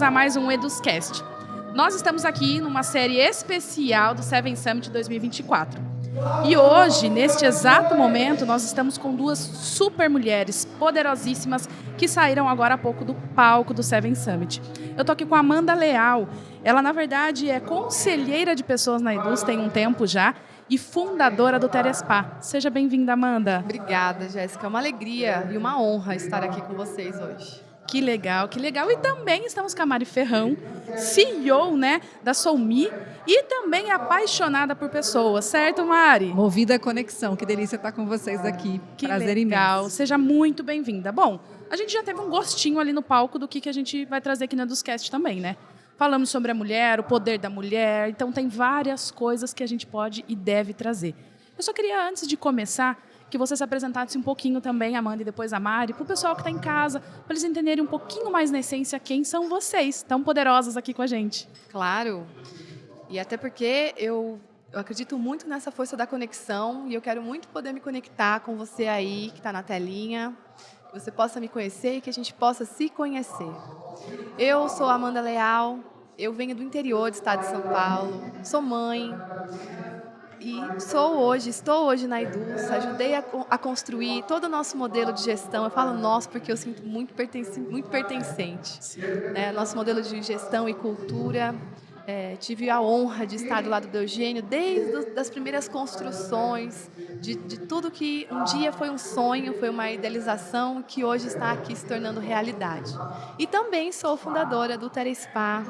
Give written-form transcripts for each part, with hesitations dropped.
a mais um EdusCast. Nós estamos aqui numa série especial do Seven Summit 2024. E hoje, neste exato momento, nós estamos com duas super mulheres poderosíssimas que saíram agora há pouco do palco do Seven Summit. Eu tô aqui com a Amanda Leal. Ela, na verdade, é conselheira de pessoas na Eduz, tem um tempo já, e fundadora do Terespa. Seja bem-vinda, Amanda. Obrigada, Jéssica. É uma alegria e uma honra estar aqui com vocês hoje. Que legal, que legal. E também estamos com a Mari Ferrão, CEO, da Soumi, e também apaixonada por pessoas, certo, Mari? Movida a conexão, que delícia estar com vocês aqui. Que prazer legal, imenso. seja muito bem-vinda. Bom, a gente já teve um gostinho ali no palco do que a gente vai trazer aqui no EdusCast também, né? Falamos sobre a mulher, o poder da mulher, então tem várias coisas que a gente pode e deve trazer. Eu só queria, antes de começar, que você se apresentasse um pouquinho também, Amanda, e depois a Mari, para o pessoal que está em casa, para eles entenderem um pouquinho mais na essência quem são vocês, tão poderosas aqui com a gente. Claro, e até porque eu acredito muito nessa força da conexão e eu quero muito poder me conectar com você aí, que está na telinha, que você possa me conhecer e que a gente possa se conhecer. Eu sou a Amanda Leal, eu venho do interior do estado de São Paulo, sou mãe, e estou hoje na Eduz, ajudei a construir todo o nosso modelo de gestão. Eu falo nosso porque eu sinto muito pertencente. Nosso modelo de gestão e cultura. Tive a honra de estar do lado do Eugênio desde as primeiras construções, de tudo que um dia foi um sonho, foi uma idealização, que hoje está aqui se tornando realidade. E também sou fundadora do Terespa.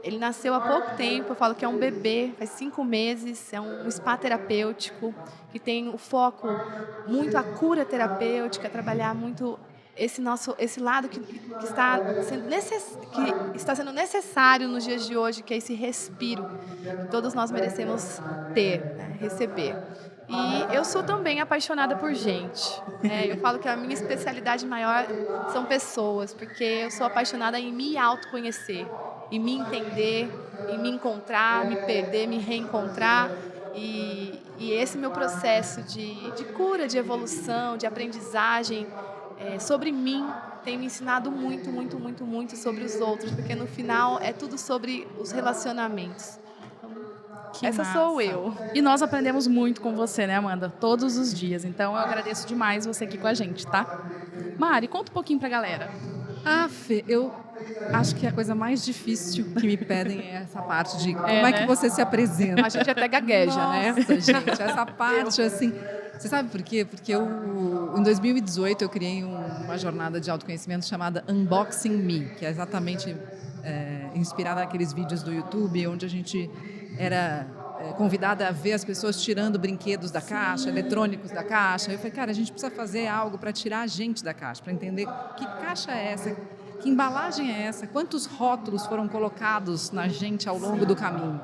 Ele nasceu há pouco tempo, eu falo que é um bebê, faz 5 meses, é um spa terapêutico, que tem o foco muito a cura terapêutica, trabalhar muito esse lado que está sendo necessário nos dias de hoje, que é esse respiro que todos nós merecemos ter, receber. E eu sou também apaixonada por gente. Eu falo que a minha especialidade maior são pessoas, porque eu sou apaixonada em me autoconhecer, em me entender, em me encontrar, me perder, me reencontrar. E esse meu processo de cura, de evolução, de aprendizagem, sobre mim, tem me ensinado muito, muito, muito, muito sobre os outros, porque no final é tudo sobre os relacionamentos. Essa sou eu. E nós aprendemos muito com você, né, Amanda? Todos os dias. Então eu agradeço demais você aqui com a gente, tá? Mari, conta um pouquinho pra galera. Fê, eu acho que a coisa mais difícil que me pedem é essa parte de como é que você se apresenta. A gente até gagueja, né? Nossa, gente, essa parte, assim... Você sabe por quê? Porque em 2018, eu criei uma jornada de autoconhecimento chamada Unboxing Me, que é exatamente inspirada naqueles vídeos do YouTube, onde a gente era convidada a ver as pessoas tirando brinquedos da caixa, eletrônicos da caixa. Eu falei, cara, a gente precisa fazer algo para tirar a gente da caixa, para entender que caixa é essa, que embalagem é essa, quantos rótulos foram colocados na gente ao longo do caminho.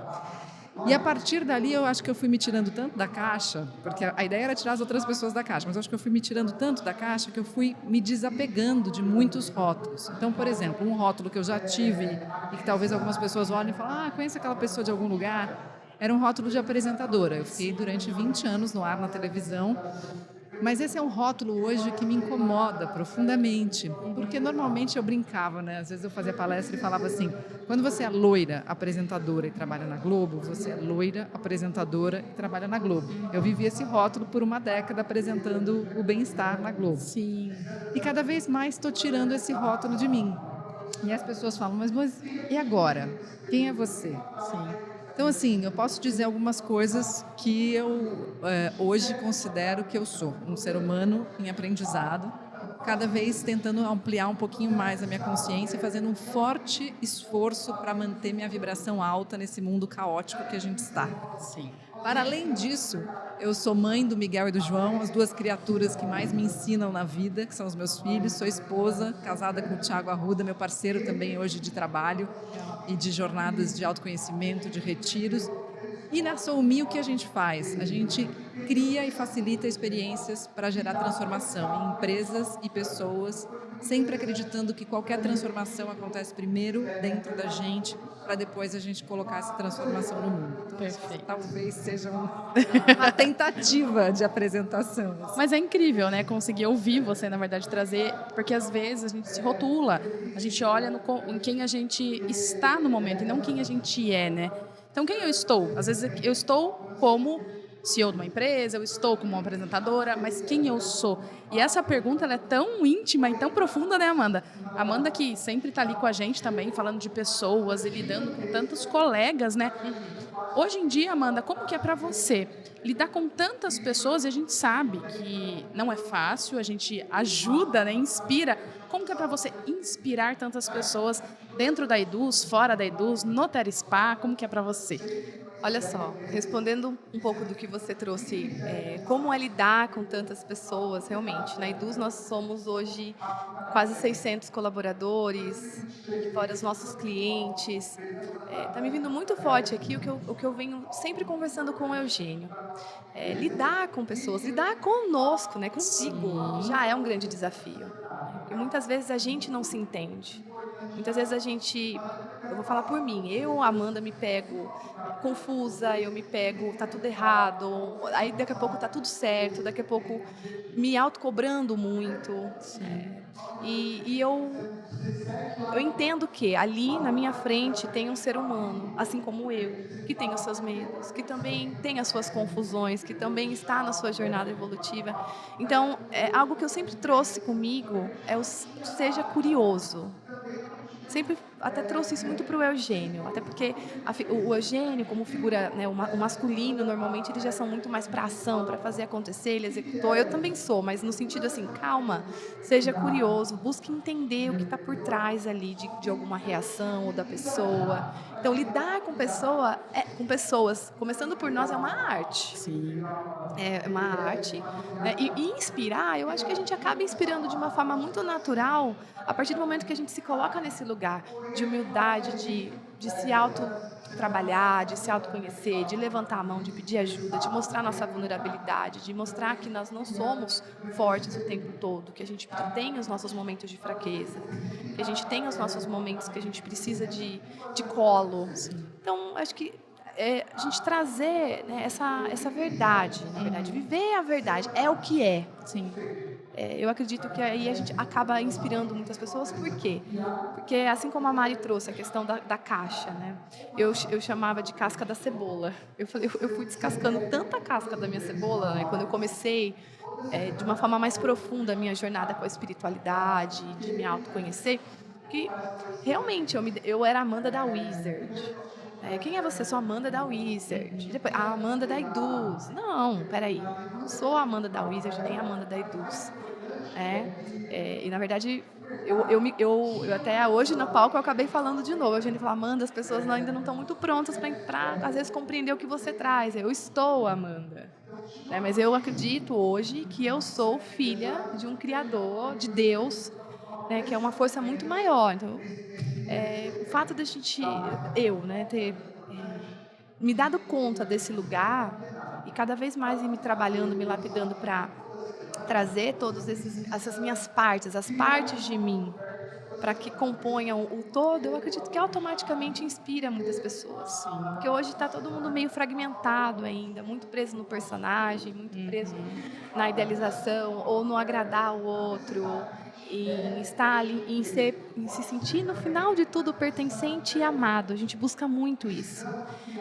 E a partir dali eu acho que eu fui me tirando tanto da caixa, porque a ideia era tirar as outras pessoas da caixa, mas eu acho que eu fui me tirando tanto da caixa que eu fui me desapegando de muitos rótulos. Então, por exemplo, um rótulo que eu já tive e que talvez algumas pessoas olhem e falem, conhece aquela pessoa de algum lugar, era um rótulo de apresentadora. Eu fiquei durante 20 anos no ar na televisão, mas esse é um rótulo hoje que me incomoda profundamente, porque normalmente eu brincava, né? Às vezes eu fazia palestra e falava assim, quando você é loira, apresentadora e trabalha na Globo, você é loira, apresentadora e trabalha na Globo. Eu vivi esse rótulo por uma década apresentando o bem-estar na Globo. Sim. E cada vez mais estou tirando esse rótulo de mim. E as pessoas falam, mas e agora? Quem é você? Sim. Então, assim, eu posso dizer algumas coisas que eu hoje considero que eu sou. Um ser humano em aprendizado, cada vez tentando ampliar um pouquinho mais a minha consciência e fazendo um forte esforço para manter minha vibração alta nesse mundo caótico que a gente está. Sim. Para além disso, eu sou mãe do Miguel e do João, as duas criaturas que mais me ensinam na vida, que são os meus filhos. Sou esposa, casada com o Thiago Arruda, meu parceiro também hoje de trabalho e de jornadas de autoconhecimento, de retiros. E na Soumi, o que a gente faz? A gente cria e facilita experiências para gerar transformação em empresas e pessoas, sempre acreditando que qualquer transformação acontece primeiro dentro da gente, para depois a gente colocar essa transformação no mundo. Então, Perfeito. talvez seja uma tentativa de apresentação. Assim. Mas é incrível, né? Conseguir ouvir você, na verdade, trazer, porque às vezes a gente se rotula, a gente olha em quem a gente está no momento e não quem a gente é, né? Então, quem eu estou? Às vezes eu estou como CEO de uma empresa, eu estou como uma apresentadora, mas quem eu sou? E essa pergunta ela é tão íntima e tão profunda, né, Amanda? Amanda que sempre está ali com a gente também, falando de pessoas e lidando com tantos colegas, né? Hoje em dia, Amanda, como que é para você lidar com tantas pessoas? E a gente sabe que não é fácil, a gente ajuda, né, inspira. Como que é para você inspirar tantas pessoas dentro da Eduz, fora da Eduz, no Terespa? Como que é para você? Olha só, respondendo um pouco do que você trouxe, como é lidar com tantas pessoas, realmente. Na Eduz nós somos hoje quase 600 colaboradores, fora os nossos clientes. Está me vindo muito forte aqui o que eu venho sempre conversando com o Eugênio. Lidar com pessoas, lidar conosco, né, consigo, já é um grande desafio. Porque muitas vezes a gente não se entende. Muitas vezes eu vou falar por mim, Amanda, me pego confusa, eu me pego, tá tudo errado, aí daqui a pouco tá tudo certo, daqui a pouco me autocobrando muito. E eu entendo que ali na minha frente tem um ser humano, assim como eu, que tem os seus medos, que também tem as suas confusões, que também está na sua jornada evolutiva. Então, algo que eu sempre trouxe comigo é o seja curioso. Sempre até trouxe isso muito para o Eugênio, até porque o Eugênio, como figura, né, o masculino, normalmente eles já são muito mais para ação, para fazer acontecer, ele executou. Eu também sou, mas no sentido assim, calma, seja curioso, busque entender o que está por trás ali de alguma reação ou da pessoa. Então, lidar com pessoas, começando por nós, é uma arte. Sim. É uma arte. Né? E inspirar, eu acho que a gente acaba inspirando de uma forma muito natural a partir do momento que a gente se coloca nesse lugar de humildade, de se auto-trabalhar, de se autoconhecer, de levantar a mão, de pedir ajuda, de mostrar nossa vulnerabilidade, de mostrar que nós não somos fortes o tempo todo, que a gente tem os nossos momentos de fraqueza, que a gente tem os nossos momentos que a gente precisa de colo. Então, acho que a gente trazer, né, essa verdade, na verdade, viver a verdade, é o que é. Sim. Eu acredito que aí a gente acaba inspirando muitas pessoas. Por quê? Porque assim como a Mari trouxe a questão da caixa, né? Eu chamava de casca da cebola. Eu fui descascando tanta casca da minha cebola, né, quando eu comecei de uma forma mais profunda a minha jornada com a espiritualidade, de me autoconhecer, que realmente eu era a Amanda da Wizard. Quem é você? Sou a Amanda da Wizard. Depois, a Amanda da Eduz. Não, peraí. Não sou a Amanda da Wizard, nem a Amanda da Eduz. E, na verdade, eu até hoje no palco eu acabei falando de novo. A gente fala, Amanda, as pessoas ainda não estão muito prontas para, às vezes, compreender o que você traz. Eu estou, Amanda. Mas eu acredito hoje que eu sou filha de um Criador, de Deus, que é uma força muito maior. Então, o fato da gente, ter me dado conta desse lugar e cada vez mais ir me trabalhando, me lapidando para trazer todas essas minhas partes, as partes de mim, para que componham o todo, eu acredito que automaticamente inspira muitas pessoas. Sim. Porque hoje está todo mundo meio fragmentado ainda, muito preso no personagem, muito preso na idealização ou no agradar o outro. Em estar ali, em se sentir, no final de tudo, pertencente e amado. A gente busca muito isso.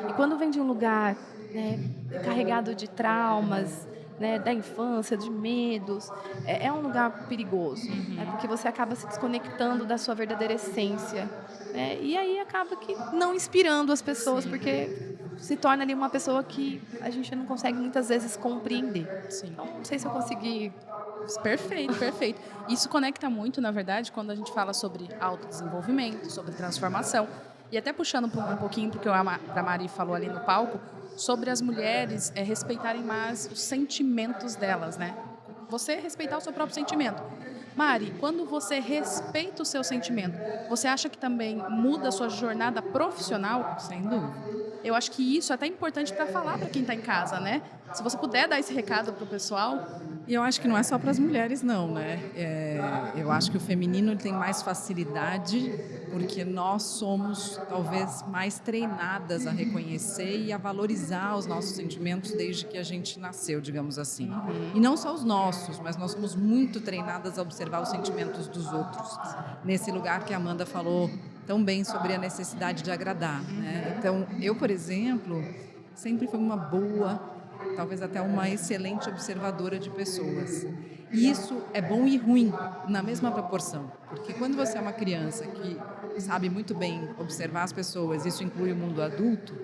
E quando vem de um lugar, né, carregado de traumas, né, da infância, de medos, é um lugar perigoso, né, porque você acaba se desconectando da sua verdadeira essência, né, e aí acaba que não inspirando as pessoas, porque se torna ali uma pessoa que a gente não consegue muitas vezes compreender. Sim. Então, não sei se eu consegui... Perfeito, perfeito. Isso conecta muito, na verdade, quando a gente fala sobre autodesenvolvimento, sobre transformação. E até puxando um pouquinho, porque a Mari falou ali no palco, sobre as mulheres respeitarem mais os sentimentos delas, né? Você respeitar o seu próprio sentimento. Mari, quando você respeita o seu sentimento, você acha que também muda a sua jornada profissional? Sem dúvida. Eu acho que isso é até importante para falar para quem está em casa, né? Se você puder dar esse recado para o pessoal. E eu acho que não é só para as mulheres, não, né? Eu acho que o feminino tem mais facilidade porque nós somos, talvez, mais treinadas a reconhecer e a valorizar os nossos sentimentos desde que a gente nasceu, digamos assim. E não só os nossos, mas nós somos muito treinadas a observar os sentimentos dos outros. Nesse lugar que a Amanda falou tão bem sobre a necessidade de agradar, né? Então, eu, por exemplo, sempre fui uma boa, talvez até uma excelente observadora de pessoas. E isso é bom e ruim na mesma proporção, porque quando você é uma criança que sabe muito bem observar as pessoas, isso inclui o mundo adulto,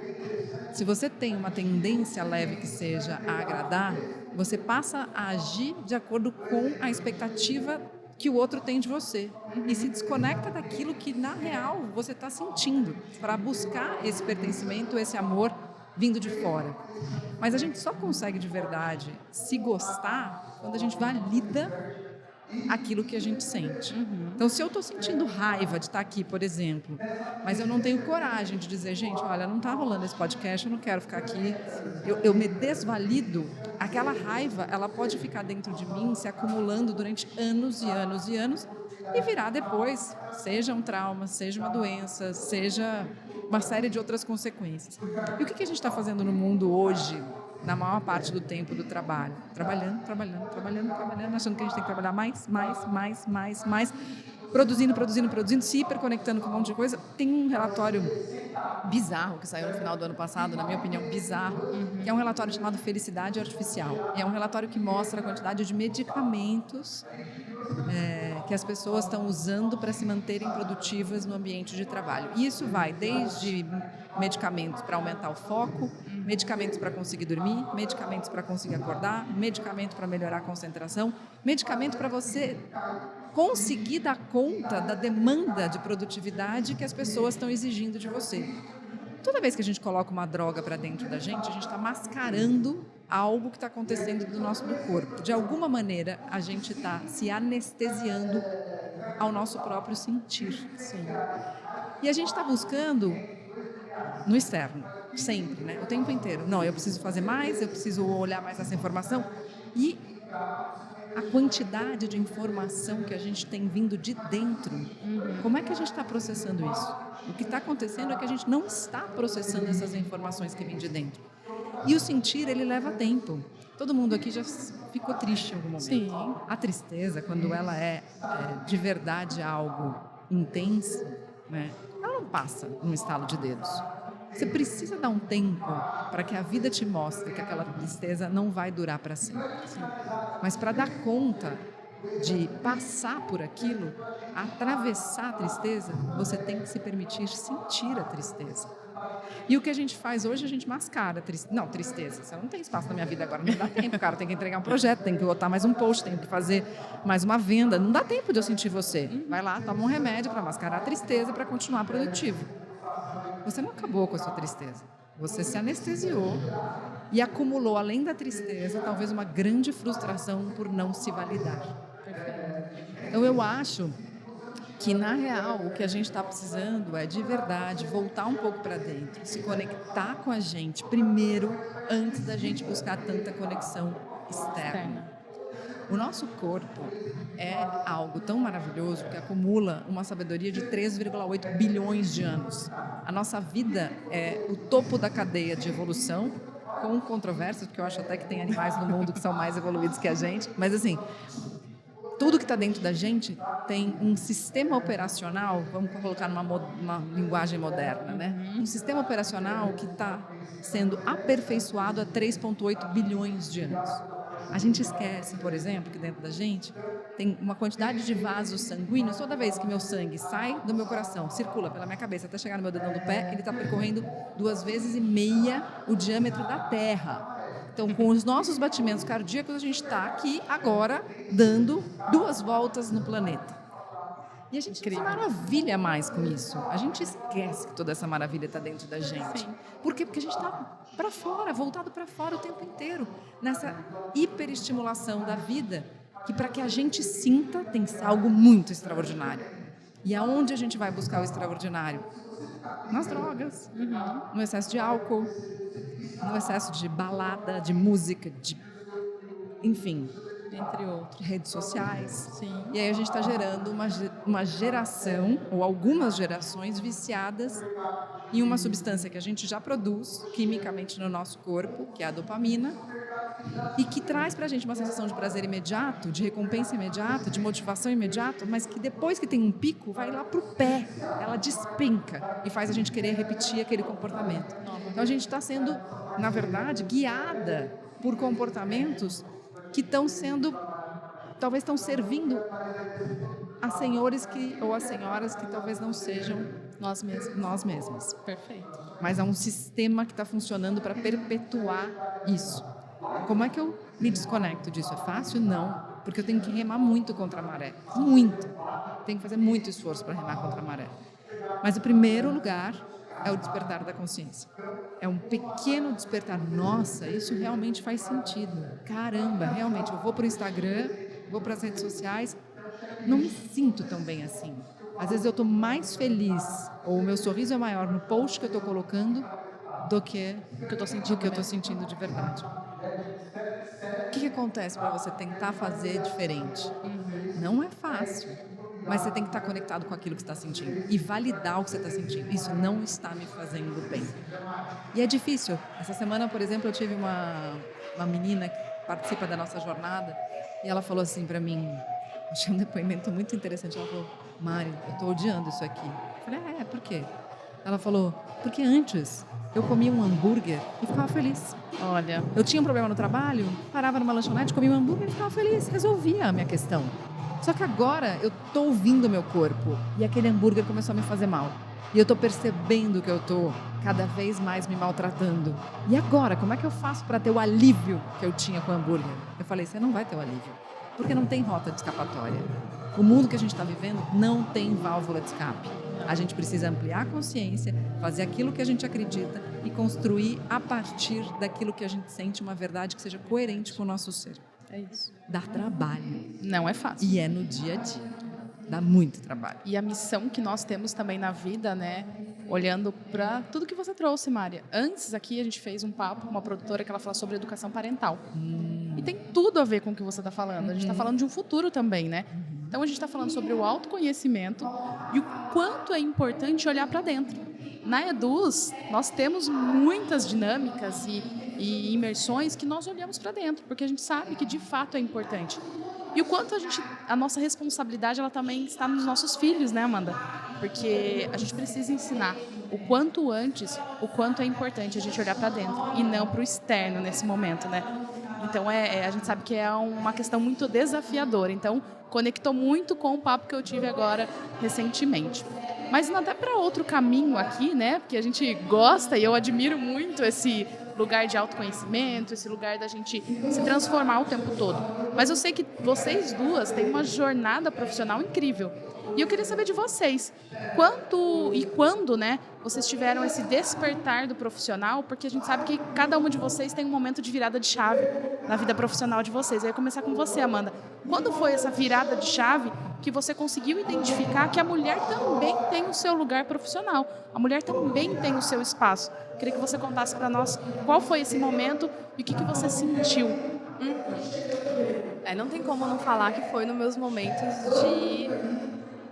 se você tem uma tendência leve que seja a agradar, você passa a agir de acordo com a expectativa que o outro tem de você e se desconecta daquilo que, na real, você está sentindo para buscar esse pertencimento, esse amor vindo de fora. Mas a gente só consegue de verdade se gostar quando a gente valida aquilo que a gente sente. Então, se eu estou sentindo raiva de estar aqui, por exemplo, mas eu não tenho coragem de dizer, gente, olha, não está rolando esse podcast, eu não quero ficar aqui, eu me desvalido, aquela raiva, ela pode ficar dentro de mim, se acumulando durante anos e anos e anos, e virar depois, seja um trauma, seja uma doença, seja uma série de outras consequências. E o que a gente está fazendo no mundo hoje, na maior parte do tempo do trabalho? Trabalhando, achando que a gente tem que trabalhar mais, produzindo, se hiperconectando com um monte de coisa. Tem um relatório bizarro que saiu no final do ano passado, na minha opinião, bizarro, que é um relatório chamado Felicidade Artificial. É um relatório que mostra a quantidade de medicamentos que as pessoas estão usando para se manterem produtivas no ambiente de trabalho. E isso vai desde medicamentos para aumentar o foco, medicamentos para conseguir dormir, medicamentos para conseguir acordar, medicamento para melhorar a concentração, medicamento para você conseguir dar conta da demanda de produtividade que as pessoas estão exigindo de você. Toda vez que a gente coloca uma droga para dentro da gente, a gente está mascarando algo que está acontecendo do nosso corpo. De alguma maneira, a gente está se anestesiando ao nosso próprio sentir. Sim. E a gente está buscando no externo, sempre, né? O tempo inteiro. Não, eu preciso fazer mais, eu preciso olhar mais essa informação. E a quantidade de informação que a gente tem vindo de dentro, como é que a gente está processando isso? O que está acontecendo é que a gente não está processando essas informações que vêm de dentro. E o sentir, ele leva tempo. Todo mundo aqui já ficou triste em algum momento. Sim. A tristeza, quando ela é de verdade algo intenso, né, ela não passa num estalo de dedos. Você precisa dar um tempo para que a vida te mostre que aquela tristeza não vai durar para sempre. Sim. Mas para dar conta de passar por aquilo, atravessar a tristeza, você tem que se permitir sentir a tristeza. E o que a gente faz hoje, a gente mascara. Não, tristeza, você não tem espaço na minha vida agora, não dá tempo, cara, tem que entregar um projeto, tem que botar mais um post, tem que fazer mais uma venda, não dá tempo de eu sentir você. Vai lá, toma um remédio para mascarar a tristeza para continuar produtivo. Você não acabou com a sua tristeza. Você se anestesiou e acumulou, além da tristeza, talvez uma grande frustração por não se validar. Então, eu acho que, na real, o que a gente está precisando é, de verdade, voltar um pouco para dentro, se conectar com a gente primeiro, antes da gente buscar tanta conexão externa. O nosso corpo é algo tão maravilhoso que acumula uma sabedoria de 3,8 bilhões de anos. A nossa vida é o topo da cadeia de evolução, com controvérsias, porque eu acho até que tem animais no mundo que são mais evoluídos que a gente, mas assim, tudo que está dentro da gente tem um sistema operacional, vamos colocar numa linguagem moderna, né? Um sistema operacional que está sendo aperfeiçoado há 3,8 bilhões de anos. A gente esquece, por exemplo, que dentro da gente tem uma quantidade de vasos sanguíneos. Toda vez que meu sangue sai do meu coração, circula pela minha cabeça até chegar no meu dedão do pé, ele está percorrendo 2,5 vezes o diâmetro da Terra. Então, com os nossos batimentos cardíacos, a gente está aqui agora dando 2 voltas no planeta. E a gente se maravilha mais com isso. A gente esquece que toda essa maravilha está dentro da gente. Sim. Por quê? Porque a gente está para fora, voltado para fora o tempo inteiro. Nessa hiperestimulação da vida, que para que a gente sinta tem que ser algo muito extraordinário. E aonde a gente vai buscar o extraordinário? Nas drogas, no excesso de álcool, no excesso de balada, de música, enfim, Entre outros. redes sociais. Sim. E aí a gente está gerando uma geração, ou algumas gerações, viciadas em uma substância que a gente já produz quimicamente no nosso corpo, que é a dopamina, e que traz para a gente uma sensação de prazer imediato, de recompensa imediata, de motivação imediata, mas que depois que tem um pico, vai lá para o pé, ela despenca e faz a gente querer repetir aquele comportamento. Então a gente está sendo, na verdade, guiada por comportamentos que talvez estão servindo a senhores ou a senhoras que talvez não sejam Nós mesmos. nós mesmas. Perfeito. Mas há um sistema que está funcionando para perpetuar isso. Como é que eu me desconecto disso? É fácil? Não, porque eu tenho que remar muito contra a maré. Muito. Tenho que fazer muito esforço para remar contra a maré. Mas o primeiro lugar é o despertar da consciência. É um pequeno despertar. Nossa, isso realmente faz sentido. Caramba, realmente, eu vou para o Instagram, vou para as redes sociais, não me sinto tão bem assim. Às vezes eu estou mais feliz, ou o meu sorriso é maior no post que eu estou colocando do que O que eu tô o sentindo. que eu estou sentindo de verdade. O que acontece para você tentar fazer diferente? Não é fácil, mas você tem que estar conectado com aquilo que você está sentindo e validar o que você está sentindo. Isso não está me fazendo bem. E é difícil. Essa semana, por exemplo, eu tive uma menina que participa da nossa jornada e ela falou assim para mim, achei um depoimento muito interessante. Ela falou: Mari, eu estou odiando isso aqui. Eu falei: por quê? Ela falou: porque antes eu comia um hambúrguer e ficava feliz. Olha, Eu tinha um problema no trabalho, parava numa lanchonete, comia um hambúrguer e ficava feliz, resolvia a minha questão. Só que agora eu estou ouvindo o meu corpo e aquele hambúrguer começou a me fazer mal. E eu estou percebendo que eu estou cada vez mais me maltratando. E agora, como é que eu faço para ter o alívio que eu tinha com o hambúrguer? Eu falei: você não vai ter o alívio, porque não tem rota de escapatória. O mundo que a gente está vivendo não tem válvula de escape. A gente precisa ampliar a consciência, fazer aquilo que a gente acredita e construir a partir daquilo que a gente sente uma verdade que seja coerente com o nosso ser. é isso. Dá trabalho. Não é fácil. E é no dia a dia. Dá muito trabalho. E a missão que nós temos também na vida, né? Olhando para tudo que você trouxe, Mária. Antes aqui a gente fez um papo com uma produtora que ela fala sobre educação parental. E tem tudo a ver com o que você está falando. A gente está falando de um futuro também, né? Então a gente está falando sobre o autoconhecimento e o quanto é importante olhar para dentro. Na Eduz, nós temos muitas dinâmicas e imersões que nós olhamos para dentro, porque a gente sabe que de fato é importante. E o quanto a nossa responsabilidade ela também está nos nossos filhos, né, Amanda? Porque a gente precisa ensinar o quanto antes, o quanto é importante a gente olhar para dentro e não para o externo nesse momento, né? Então a gente sabe que é uma questão muito desafiadora. Então conectou muito com o papo que eu tive agora recentemente. Mas indo até para outro caminho aqui, né? Porque a gente gosta e eu admiro muito esse lugar de autoconhecimento, esse lugar da gente se transformar o tempo todo. Mas eu sei que vocês duas têm uma jornada profissional incrível. E eu queria saber de vocês, quanto e quando, né, vocês tiveram esse despertar do profissional, porque a gente sabe que cada uma de vocês tem um momento de virada de chave na vida profissional de vocês. Eu ia começar com você, Amanda. Quando foi essa virada de chave que você conseguiu identificar que a mulher também tem o seu lugar profissional, a mulher também tem o seu espaço? Eu queria que você contasse para nós qual foi esse momento e o que você sentiu. Não tem como não falar que foi nos meus momentos de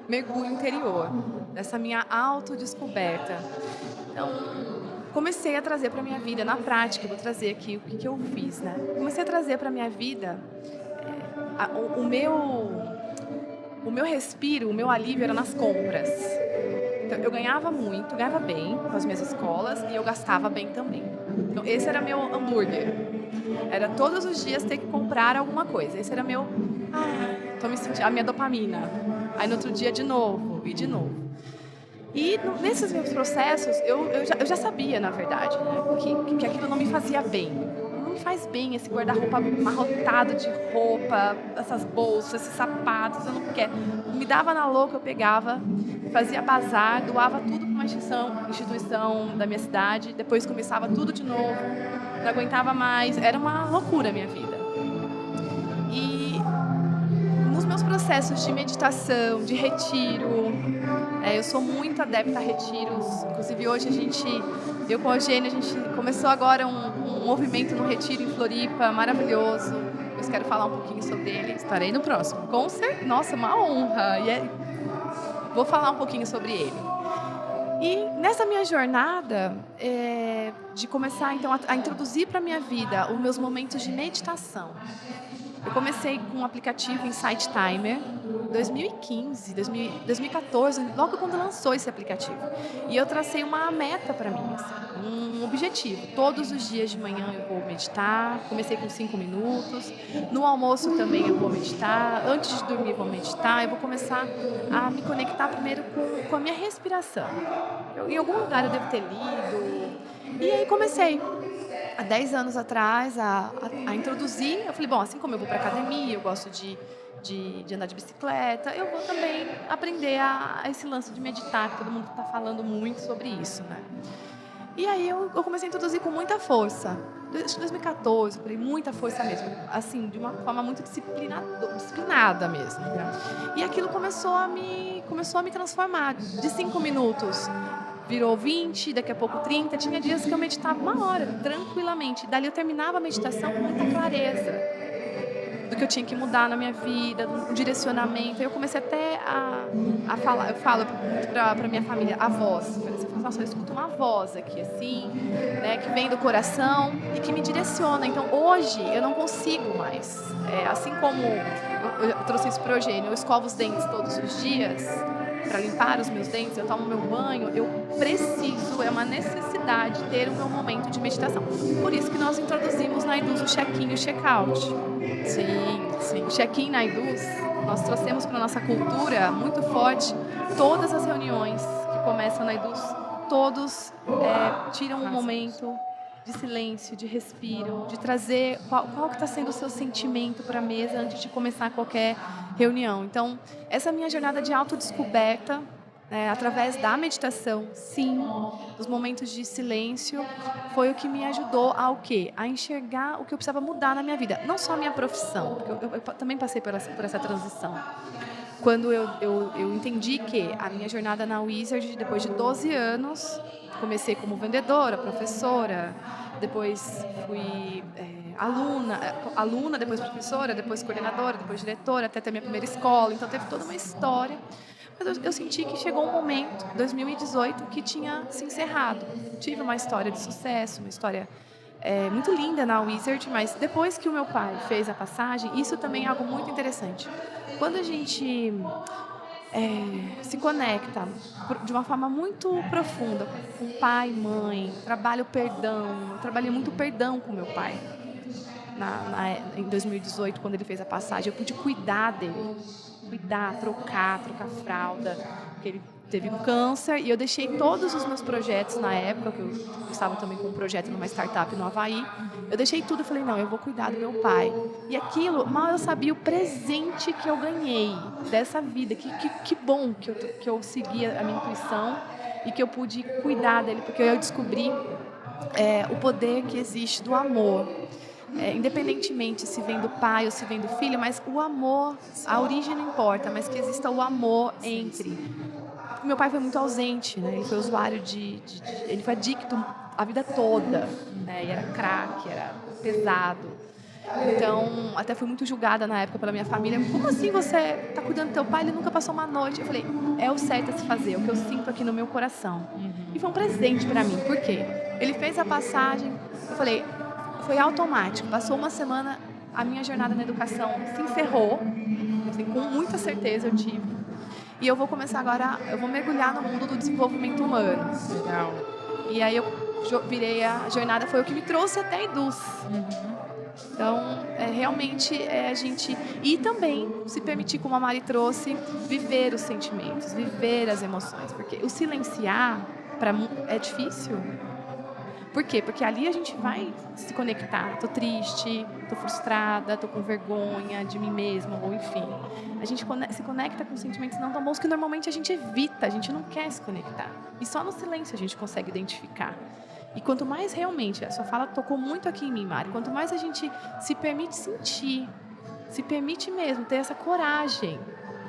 mergulho interior, dessa minha autodescoberta. Então, comecei a trazer para a minha vida, na prática, vou trazer aqui o que eu fiz, né? Comecei a trazer para a minha vida o meu respiro, o meu alívio era nas compras. Então, eu ganhava muito, ganhava bem com as minhas escolas e eu gastava bem também. Então, esse era meu hambúrguer. Era todos os dias ter que comprar alguma coisa. Esse era meu... tô me sentindo, a minha dopamina. Aí no outro dia de novo e de novo. E nesses meus processos, eu já sabia, na verdade, né, que aquilo não me fazia bem. Não me faz bem esse guarda-roupa amarrotado de roupa, essas bolsas, esses sapatos, eu não quero. Me dava na louca, eu pegava, fazia bazar, doava tudo para uma instituição da minha cidade, depois começava tudo de novo, não aguentava mais, era uma loucura a minha vida. E nos meus processos de meditação, de retiro, eu sou muito adepta a retiros. Inclusive hoje eu com a Eugênia, a gente começou agora um movimento no retiro em Floripa, maravilhoso. Eu depois quero falar um pouquinho sobre ele. Estarei no próximo. Com certeza. Nossa, uma honra. Vou falar um pouquinho sobre ele. E nessa minha jornada de começar então a introduzir para a minha vida os meus momentos de meditação. Eu comecei com um aplicativo Insight Timer em 2015, 2014, logo quando lançou esse aplicativo. E eu tracei uma meta para mim, assim, um objetivo. Todos os dias de manhã eu vou meditar. Comecei com 5 minutos. No almoço também eu vou meditar. Antes de dormir eu vou meditar. Eu vou começar a me conectar primeiro com a minha respiração. Em algum lugar eu devo ter lido. E aí comecei. Há 10 anos atrás, a introduzir. Eu falei, bom, assim como eu vou para academia, eu gosto de andar de bicicleta, eu vou também aprender a esse lance de meditar, que todo mundo está falando muito sobre isso, né? E aí eu comecei a introduzir com muita força. Acho que 2014, por aí, muita força mesmo. Assim, de uma forma muito disciplinada mesmo. E aquilo começou a me transformar. De 5 minutos virou 20, daqui a pouco 30. Tinha dias que eu meditava 1 hora, tranquilamente. Dali eu terminava a meditação com muita clareza do que eu tinha que mudar na minha vida, do direcionamento. Eu comecei até a falar, eu falo muito para minha família, a voz. Você fala, nossa, eu escuto uma voz aqui, assim, né, que vem do coração e que me direciona. Então, hoje, eu não consigo mais. Assim como eu trouxe isso para o Eugênio, eu escovo os dentes todos os dias, para limpar os meus dentes, eu tomo meu banho, eu preciso, é uma necessidade ter o meu momento de meditação. Por isso que nós introduzimos na Iduz o check-in e o check-out. Sim. O check-in na Iduz, nós trouxemos para a nossa cultura muito forte todas as reuniões que começam na Iduz, todos tiram um momento de silêncio, de respiro, de trazer qual que está sendo o seu sentimento para a mesa antes de começar qualquer reunião. Então, essa minha jornada de autodescoberta, através da meditação, sim, dos momentos de silêncio, foi o que me ajudou a enxergar o que eu precisava mudar na minha vida. Não só a minha profissão, porque eu também passei por essa transição. Quando eu entendi que a minha jornada na Wizard, depois de 12 anos, comecei como vendedora, professora, depois fui aluna, depois professora, depois coordenadora, depois diretora, até ter minha primeira escola. Então, teve toda uma história. Mas eu senti que chegou um momento, 2018, que tinha se encerrado. Tive uma história de sucesso, uma história muito linda na Wizard, mas depois que o meu pai fez a passagem, isso também é algo muito interessante. Quando a gente se conecta de uma forma muito profunda com pai, mãe, trabalho perdão. Eu trabalhei muito perdão com meu pai. Em 2018, quando ele fez a passagem, eu pude cuidar dele. Trocar fralda, porque ele teve um câncer, e eu deixei todos os meus projetos na época, que eu estava também com um projeto numa startup no Havaí, eu deixei tudo e falei, não, eu vou cuidar do meu pai. E aquilo, mal eu sabia o presente que eu ganhei dessa vida, que bom que eu segui a minha intuição e que eu pude cuidar dele, porque eu descobri o poder que existe do amor. Independentemente se vem do pai ou se vem do filho, mas o amor, a origem não importa, mas que exista o amor entre. Meu pai foi muito ausente, né? Ele foi usuário ele foi adicto a vida toda, né? E era crack, era pesado. Então, até fui muito julgada na época pela minha família. Como assim você está cuidando do teu pai? Ele nunca passou uma noite. Eu falei, é o certo a se fazer, é o que eu sinto aqui no meu coração. E foi um presente para mim. Por quê? Ele fez a passagem, eu falei, foi automático. Passou uma semana, a minha jornada na educação se encerrou. Assim, com muita certeza eu tive. E eu vou começar agora, eu vou mergulhar no mundo do desenvolvimento humano. Legal. E aí eu virei a jornada, foi o que me trouxe até a Iduz. Então, realmente a gente... E também se permitir, como a Mari trouxe, viver os sentimentos, viver as emoções. Porque o silenciar é difícil. Por quê? Porque ali a gente vai se conectar. Tô triste, tô frustrada, tô com vergonha de mim mesma, ou enfim. A gente se conecta com sentimentos não tão bons que normalmente a gente evita, a gente não quer se conectar. E só no silêncio a gente consegue identificar. E quanto mais realmente, a sua fala tocou muito aqui em mim, Mari, quanto mais a gente se permite sentir, se permite mesmo ter essa coragem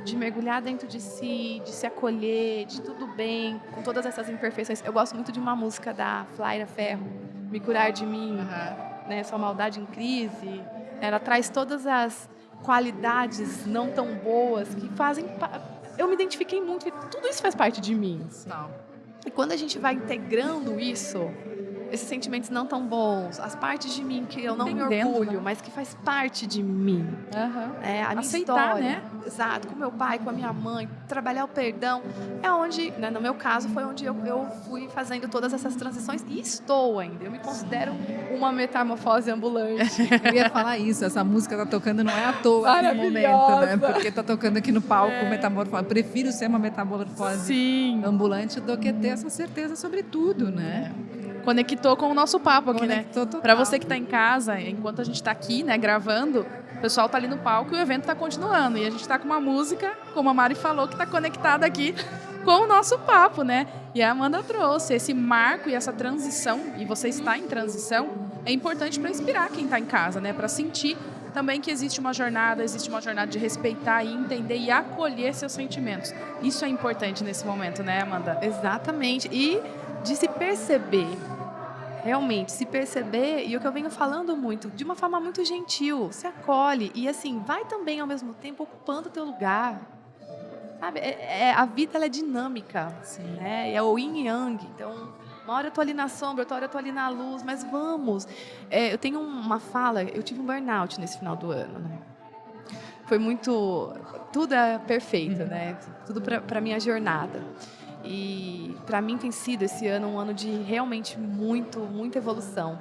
de mergulhar dentro de si, de se acolher, de tudo bem, com todas essas imperfeições. Eu gosto muito de uma música da Flaira Ferro, Me Curar de Mim, né? Sua Maldade em Crise. ela traz todas as qualidades não tão boas que fazem... Eu me identifiquei muito, e tudo isso faz parte de mim. Não. E quando a gente vai integrando isso, esses sentimentos não tão bons, as partes de mim que eu não me Entendendo, orgulho, né? mas que faz parte de mim. A minha Aceitar, história, né? Exato, com meu pai, com a minha mãe, trabalhar o perdão, é onde, né, no meu caso, foi onde eu fui fazendo todas essas transições e estou ainda. Eu me considero uma metamorfose ambulante. Eu ia falar isso, essa música tá tocando não é à toa no momento, né? Maravilhosa. Porque tá tocando aqui no palco metamorfose. Eu prefiro ser uma metamorfose Sim. ambulante do que ter essa certeza sobre tudo, né? Conectou com o nosso papo aqui, Conectou né? total. Para você que está em casa, enquanto a gente está aqui, né, gravando, o pessoal tá ali no palco e o evento está continuando. E a gente está com uma música, como a Mari falou, que está conectada aqui com o nosso papo, né? E a Amanda trouxe esse marco e essa transição, e você está em transição, é importante para inspirar quem está em casa, né? Para sentir também que existe uma jornada de respeitar e entender e acolher seus sentimentos. Isso é importante nesse momento, né, Amanda? Exatamente. E de se perceber, realmente, se perceber, e o que eu venho falando muito, de uma forma muito gentil, se acolhe e assim, vai também ao mesmo tempo ocupando o teu lugar. Sabe, a vida ela é dinâmica, né? É o yin e yang, então uma hora eu tô ali na sombra, outra hora eu tô ali na luz, mas vamos. Eu tenho uma fala, eu tive um burnout nesse final do ano, né? Foi muito, tudo é perfeito, né? Tudo para minha jornada. E para mim tem sido esse ano um ano de realmente muita evolução.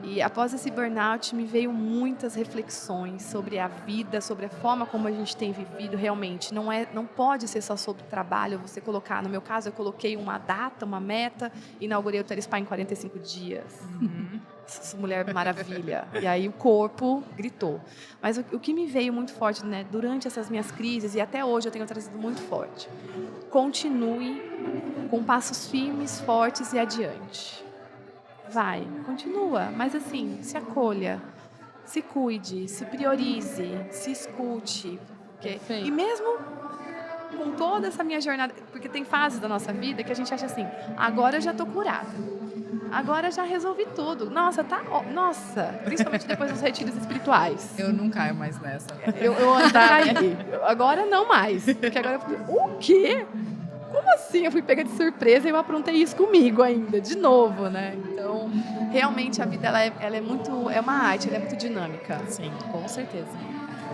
E após esse burnout me veio muitas reflexões sobre a vida, sobre a forma como a gente tem vivido realmente. Não pode ser só sobre trabalho, você colocar, no meu caso eu coloquei uma data, uma meta, inaugurei o Telespa em 45 dias. Sou mulher maravilha. E aí o corpo gritou. Mas o que me veio muito forte, né, durante essas minhas crises, e até hoje eu tenho trazido muito forte, continue com passos firmes, fortes e adiante. Vai, continua, mas assim, se acolha, se cuide, se priorize, se escute. E mesmo com toda essa minha jornada, porque tem fases da nossa vida que a gente acha assim, agora eu já estou curada, agora eu já resolvi tudo. Nossa, principalmente depois dos retiros espirituais. Eu não caio mais nessa. Eu andava aí. Agora não mais. Porque agora eu falei, o quê? Como assim? Eu fui pega de surpresa e eu aprontei isso comigo ainda, de novo, né? Então, realmente a vida ela é muito, é uma arte, ela é muito dinâmica. Sim, com certeza.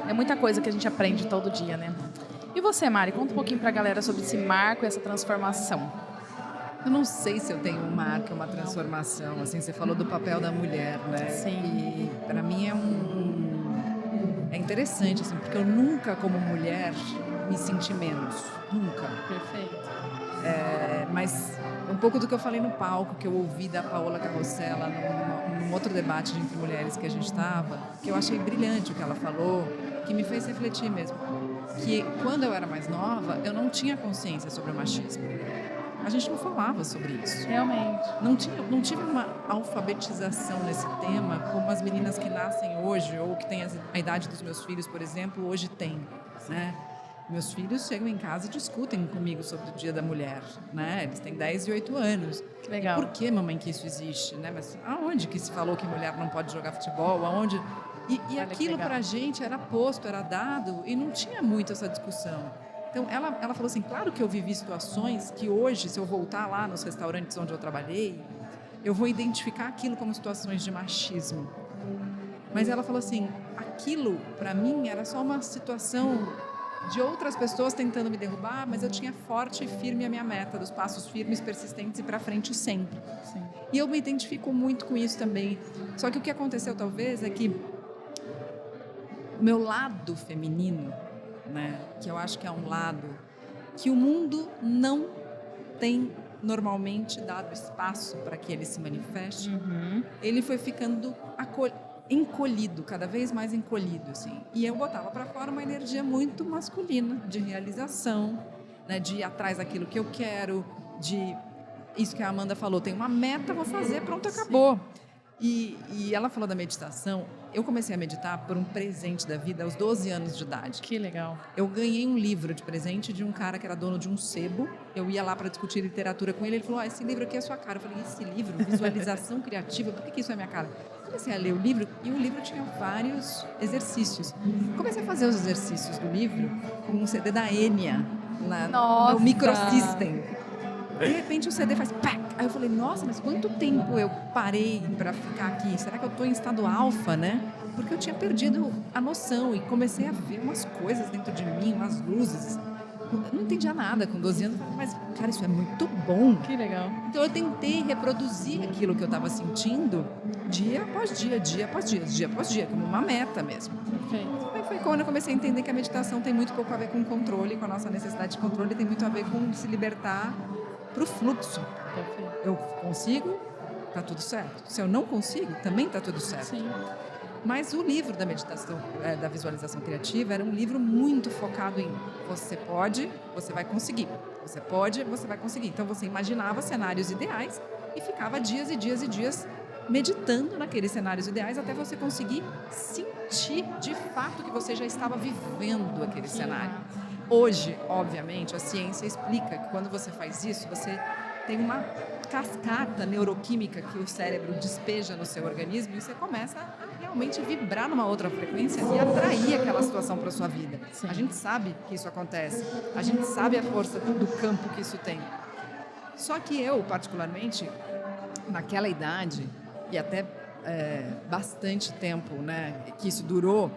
É muita coisa que a gente aprende todo dia, né? E você, Mari, conta um pouquinho pra galera sobre esse marco e essa transformação. Eu não sei se eu tenho um marco, uma transformação. Assim, você falou do papel da mulher, né? Sim. E para mim é interessante, assim, porque eu nunca, como mulher, me senti menos. Nunca. Perfeito. Mas um pouco do que eu falei no palco, que eu ouvi da Paola Carrossela num outro debate entre mulheres que a gente estava, que eu achei brilhante o que ela falou, que me fez refletir mesmo. Que quando eu era mais nova, eu não tinha consciência sobre o machismo. A gente não falava sobre isso. Realmente. Não tive uma alfabetização nesse tema como as meninas que nascem hoje ou que têm a idade dos meus filhos, por exemplo, hoje têm, né? Meus filhos chegam em casa e discutem comigo sobre o Dia da Mulher, né? Eles têm 10 e 8 anos. Que legal. E por que, mamãe, que isso existe, né? Mas aonde que se falou que mulher não pode jogar futebol? Aonde? E aquilo pra gente era posto, era dado e não tinha muito essa discussão. Então, ela falou assim, claro que eu vivi situações que hoje, se eu voltar lá nos restaurantes onde eu trabalhei, eu vou identificar aquilo como situações de machismo. Mas ela falou assim, aquilo, para mim, era só uma situação de outras pessoas tentando me derrubar, mas eu tinha forte e firme a minha meta, dos passos firmes, persistentes e para frente sempre. Sim. E eu me identifico muito com isso também. Só que o que aconteceu, talvez, é que o meu lado feminino, né, que eu acho que é um lado que o mundo não tem normalmente dado espaço para que ele se manifeste, ele foi ficando encolhido, cada vez mais encolhido, assim. E eu botava para fora uma energia muito masculina, de realização, né, de ir atrás daquilo que eu quero, de isso que a Amanda falou, tem uma meta, vou fazer, pronto, acabou. E ela falou da meditação. Eu comecei a meditar por um presente da vida aos 12 anos de idade. Que legal. Eu ganhei um livro de presente de um cara que era dono de um sebo. Eu ia lá para discutir literatura com ele. Ele falou, esse livro aqui é a sua cara. Eu falei, esse livro? Visualização criativa? Por que isso é minha cara? comecei a ler o livro e o livro tinha vários exercícios. Comecei a fazer os exercícios do livro com um CD da Enya, no Microsystem. De repente o CD faz pá! Aí eu falei, nossa, mas quanto tempo eu parei para ficar aqui? Será que eu estou em estado alfa, né? Porque eu tinha perdido a noção e comecei a ver umas coisas dentro de mim, umas luzes. Eu não entendia nada com 12 anos, mas, cara, isso é muito bom. Que legal. Então eu tentei reproduzir aquilo que eu estava sentindo dia após dia, dia após dia, como uma meta mesmo. Perfeito. Aí foi quando eu comecei a entender que a meditação tem muito pouco a ver com controle, com a nossa necessidade de controle, tem muito a ver com se libertar para o fluxo. Perfeito. Eu consigo, tá tudo certo. Se eu não consigo, também tá tudo certo. Sim. Mas o livro da meditação, da visualização criativa, era um livro muito focado em você pode, você vai conseguir. Você pode, você vai conseguir. Então você imaginava cenários ideais e ficava dias e dias e dias meditando naqueles cenários ideais até você conseguir sentir de fato que você já estava vivendo aquele cenário. Hoje, obviamente, a ciência explica que quando você faz isso, você tem uma cascata neuroquímica que o cérebro despeja no seu organismo e você começa a realmente vibrar numa outra frequência e atrair aquela situação para a sua vida. Sim. A gente sabe que isso acontece, a gente sabe a força do campo que isso tem. Só que eu, particularmente, naquela idade, e até bastante tempo, né, que isso durou,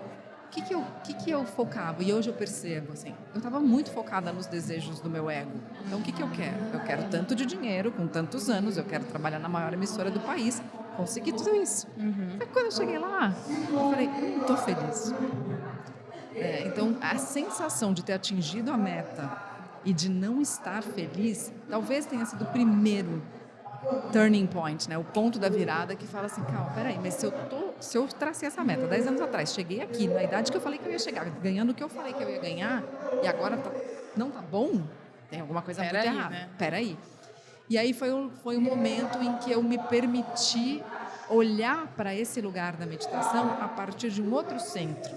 o que eu focava? E hoje eu percebo, assim, eu estava muito focada nos desejos do meu ego. Então, o que eu quero? Eu quero tanto de dinheiro, com tantos anos, eu quero trabalhar na maior emissora do país, consegui tudo isso. Só que quando eu cheguei lá, eu falei, não estou feliz. Então, a sensação de ter atingido a meta e de não estar feliz, talvez tenha sido o primeiro turning point, né? O ponto da virada que fala assim, calma, peraí, mas se eu tracei essa meta 10 anos atrás, cheguei aqui, na idade que eu falei que eu ia chegar, ganhando o que eu falei que eu ia ganhar, e agora não tá bom, tem alguma coisa muito errada. Né? Peraí. E aí foi um momento em que eu me permiti olhar para esse lugar da meditação a partir de um outro centro,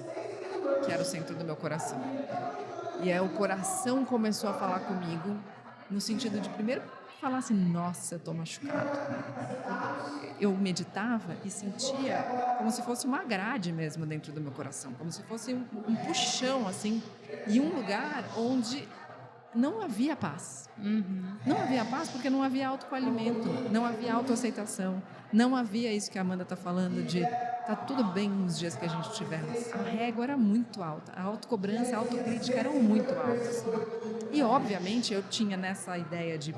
que era o centro do meu coração. E aí o coração começou a falar comigo no sentido de, primeiro, falar assim, nossa, eu tô machucado. Eu meditava e sentia como se fosse uma grade mesmo dentro do meu coração, como se fosse um puxão, assim, e um lugar onde não havia paz. Não havia paz porque não havia autoalimento, não havia autoaceitação, não havia isso que a Amanda está falando de tá tudo bem nos dias que a gente tiver. A régua era muito alta, a autocobrança, a autocrítica eram muito altas. E, obviamente, eu tinha nessa ideia de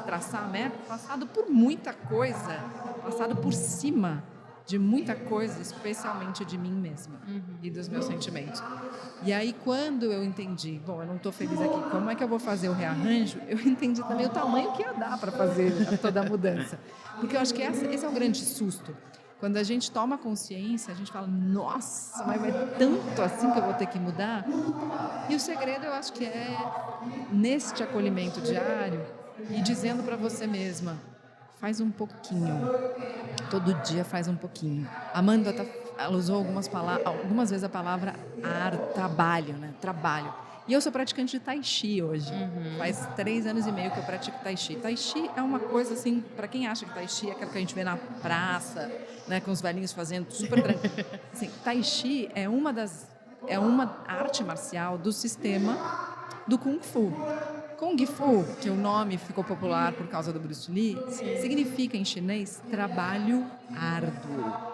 traçar a meta, passado por muita coisa, passado por cima de muita coisa, especialmente de mim mesma e dos meus sentimentos. E aí, quando eu entendi, bom, eu não estou feliz aqui, como é que eu vou fazer o rearranjo? Eu entendi também o tamanho que ia dar para fazer toda a mudança. Porque eu acho que esse é o grande susto. Quando a gente toma consciência, a gente fala, nossa, mas vai tanto assim que eu vou ter que mudar? E o segredo, eu acho que é neste acolhimento diário e dizendo para você mesma, faz um pouquinho, todo dia faz um pouquinho. Amanda ela usou algumas vezes a palavra trabalho, né? Trabalho. E eu sou praticante de Tai Chi hoje. Faz 3 anos e meio que eu pratico Tai Chi. Tai Chi é uma coisa assim, para quem acha que Tai Chi é aquilo que a gente vê na praça, né, com os velhinhos fazendo super tranquilo. Assim, Tai Chi é uma arte marcial do sistema do Kung Fu. Kung Fu, que o nome ficou popular por causa do Bruce Lee, significa em chinês trabalho árduo.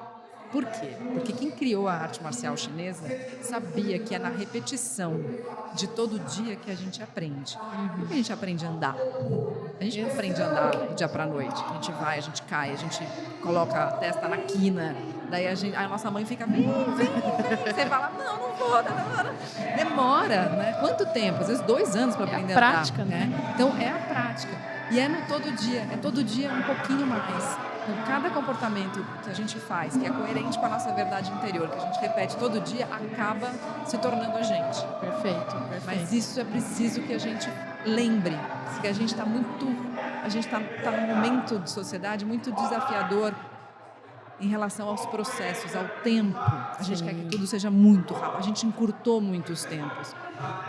Por quê? Porque quem criou a arte marcial chinesa sabia que é na repetição de todo dia que a gente aprende. Como que a gente aprende a andar? A gente não aprende a andar do dia para a noite. A gente vai, a gente cai, a gente coloca a testa na quina. Daí a nossa mãe fica, vem. Você fala, não vou. Não. Demora, né? Quanto tempo? Às vezes 2 anos para aprender a andar. É a prática, né? Então, é a prática. E é no todo dia um pouquinho mais. Então, cada comportamento que a gente faz, que é coerente com a nossa verdade interior, que a gente repete todo dia, acaba se tornando a gente. Perfeito. Mas isso é preciso que a gente lembre, que a gente está num momento de sociedade muito desafiador em relação aos processos, ao tempo. A gente quer que tudo seja muito rápido, a gente encurtou muitos tempos.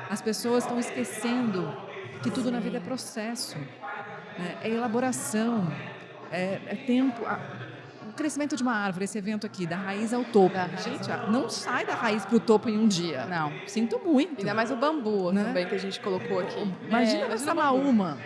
As pessoas estão esquecendo que tudo na vida é processo, né? É elaboração, é tempo. crescimento de uma árvore, esse evento aqui, da raiz ao topo. Da raiz Gente, ao não sai da raiz para o topo em um dia. Não. Sinto muito. Ainda mais o bambu Né? também que a gente colocou aqui. Imagina É, uma o bambu. samaúma.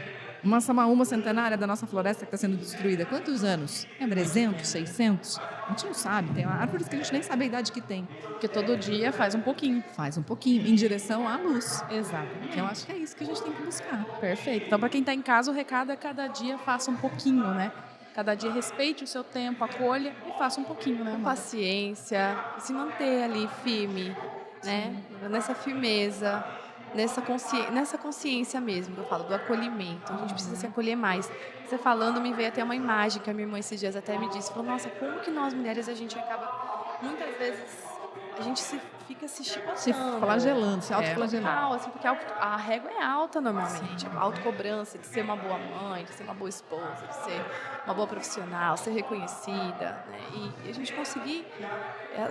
Uma samaúma centenária da nossa floresta que está sendo destruída. Quantos anos? 300, 600? A gente não sabe. Tem árvores que a gente nem sabe a idade que tem. Porque todo dia faz um pouquinho. Faz um pouquinho, em direção à luz. Exato. Que eu acho que é isso que a gente tem que buscar. Perfeito. Então, para quem está em casa, o recado é cada dia faça um pouquinho, né? Cada dia respeite o seu tempo, acolha e faça um pouquinho, né, Com Amanda? paciência, se manter ali firme, né? Nessa firmeza, nessa consciência mesmo, que eu falo, do acolhimento. A gente precisa se acolher mais. Você falando, me veio até uma imagem que a minha irmã esses dias até me disse. Falou, nossa, como que nós mulheres, a gente acaba, muitas vezes, a gente fica se chicotando. Se flagelando, se autoflagelando. Total, assim, porque a régua é alta normalmente. A autocobrança de ser uma boa mãe, de ser uma boa esposa, de ser uma boa profissional, ser reconhecida, né? E a gente conseguir